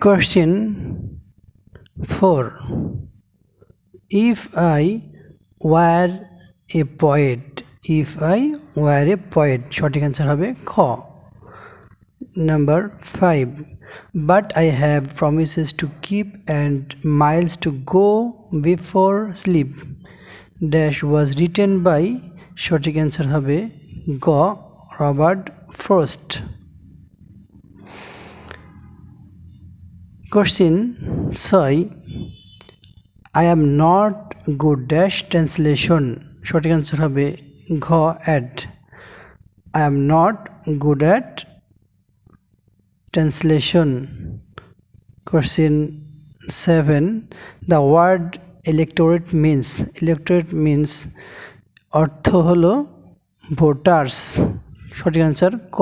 Question 4. If I were a poet, সঠিক answer হবে খ। Number 5. But I have promises to keep and miles to go before sleep. Dash was written by, সঠিক answer হবে গ, Robert frost. Question 6. I am not good dash translation. সঠিক answer হবে ঘ, at. I am not good at translation. Question 7. The word electorate means অর্থ হলো voters. সঠিক answer ক।